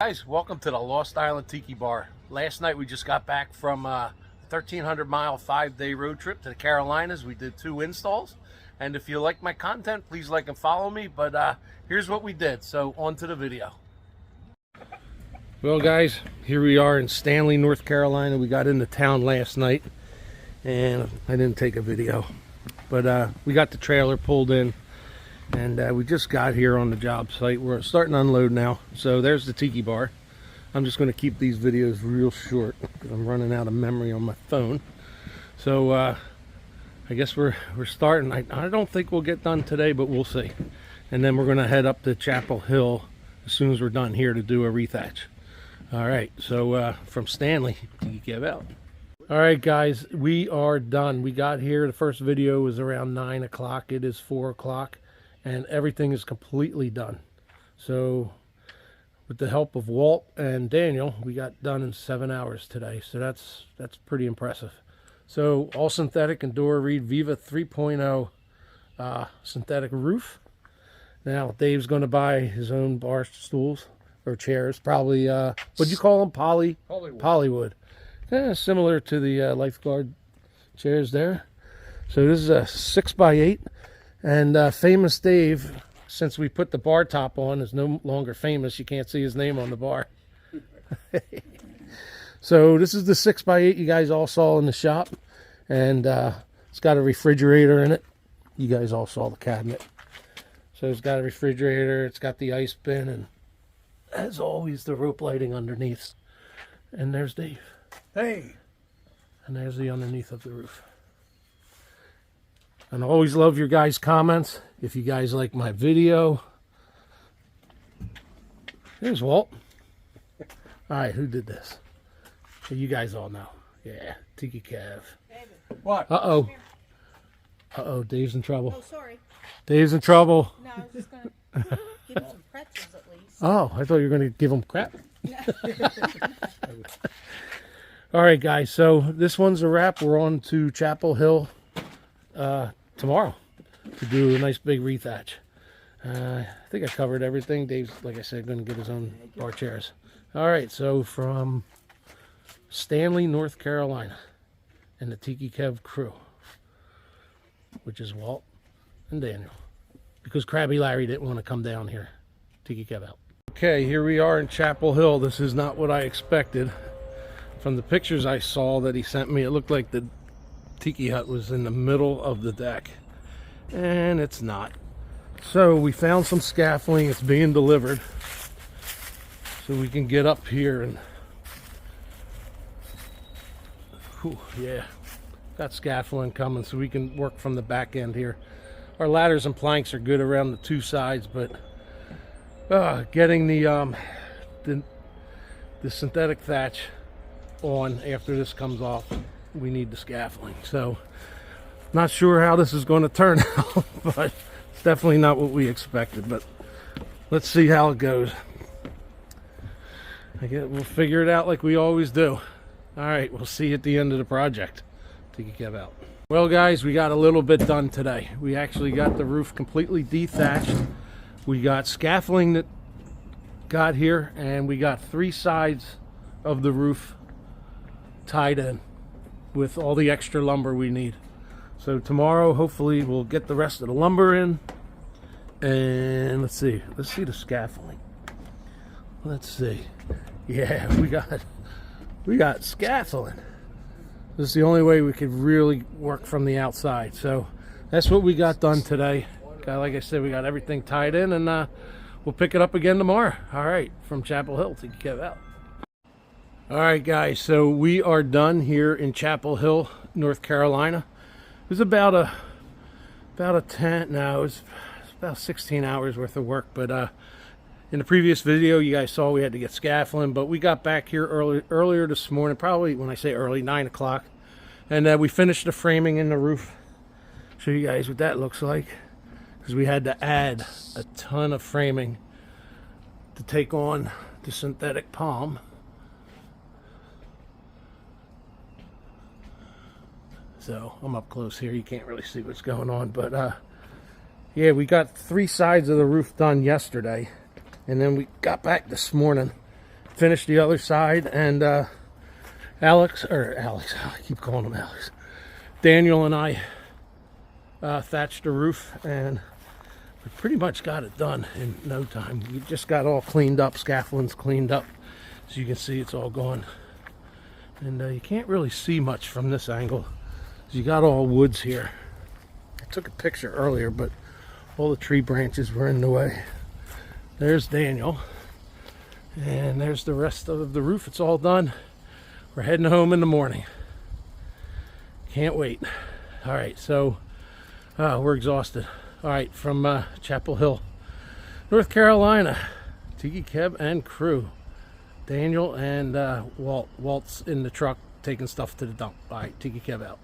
Guys, welcome to the Lost Island Tiki Bar. Last night we just got back from a 1,300-mile 5-day road trip to the Carolinas. We did 2 installs. And if you like my content, please like and follow me. But here's what we did. So on to the video. Well guys, here we are in Stanley, North Carolina. We got into town last night and I didn't take a video. But we got the trailer pulled in. And we just got here on the job site. We're starting to unload now. So there's the Tiki Bar. I'm just going to keep these videos real short because I'm running out of memory on my phone. So I guess we're starting. I don't think we'll get done today, but we'll see. And then we're going to head up to Chapel Hill as soon as we're done here to do a rethatch. All right. So from Stanley, Tiki give out. All right, guys, we are done. We got here. The first video was around 9 o'clock. It is 4 o'clock. And everything is completely done. So with the help of Walt and Daniel, we got done in 7 hours today. So that's pretty impressive. So all synthetic and Dora Reed Viva 3.0 synthetic roof. Now Dave's going to buy his own bar stools or chairs, probably what'd you call them? Polywood. Similar to the lifeguard chairs there. So this is a 6x8. And Famous Dave, since we put the bar top on, is no longer famous. You can't see his name on the bar. So this is the 6x8 you guys all saw in the shop. And it's got a refrigerator in it. You guys all saw the cabinet. So it's got a refrigerator. It's got the ice bin. And as always, the rope lighting underneath. And there's Dave. Hey. And there's the underneath of the roof. And I always love your guys' comments. If you guys like my video. There's Walt. All right, who did this? You guys all know. Yeah, Tiki Kev. David. What? Uh-oh. Uh-oh, Dave's in trouble. Oh, sorry. Dave's in trouble. No, I was just going to give him some pretzels at least. Oh, I thought you were going to give him crap. All right, guys, so this one's a wrap. We're on to Chapel Hill tomorrow to do a nice big rethatch. I think I covered everything. Dave's, like I said, going to get his own bar chairs. All right, so from Stanley, North Carolina, and the Tiki Kev crew, which is Walt and Daniel, because Krabby Larry didn't want to come down here. Tiki Kev out. Okay, here we are in Chapel Hill. This is not what I expected. From the pictures I saw that he sent me, it looked like the Tiki hut was in the middle of the deck, and it's not. So we found some scaffolding. It's being delivered so we can get up here and yeah, got scaffolding coming so we can work from the back end here. Our ladders and planks are good around the 2 sides, but getting the synthetic thatch on after this comes off, we need the scaffolding. So not sure how this is going to turn out, but it's definitely not what we expected. But let's see how it goes. I guess we'll figure it out like we always do. All right, we'll see you at the end of the project. Tiki Kev out. Well guys, we got a little bit done today. We actually got the roof completely dethatched. We got scaffolding that got here, and we got 3 sides of the roof tied in with all the extra lumber we need. So tomorrow hopefully we'll get the rest of the lumber in, and let's see the scaffolding. Let's see. Yeah, we got scaffolding. This is the only way we could really work from the outside. So that's what we got done today. Like I said, we got everything tied in, and we'll pick it up again tomorrow. All right, from Chapel Hill, Tiki Kev out. All right, guys, so we are done here in Chapel Hill, North Carolina. It was about a 10, no, it was about 16 hours worth of work. But in the previous video, you guys saw we had to get scaffolding, but we got back here earlier this morning, probably, when I say early, 9 o'clock. And we finished the framing in the roof. Show you guys what that looks like, because we had to add a ton of framing to take on the synthetic palm. So I'm up close here, you can't really see what's going on, but yeah, we got 3 sides of the roof done yesterday, and then we got back this morning finished the other side, and Alex, I keep calling him Alex. Daniel and I thatched the roof, and we pretty much got it done in no time. We just got all cleaned up, scaffolding's cleaned up. As you can see, it's all gone. And you can't really see much from this angle. You got all woods here. I took a picture earlier, but all the tree branches were in the way. There's Daniel. And there's the rest of the roof. It's all done. We're heading home in the morning. Can't wait. All right, so we're exhausted. All right, from Chapel Hill, North Carolina, Tiki Keb and crew. Daniel and Walt's in the truck taking stuff to the dump. All right, Tiki Keb out.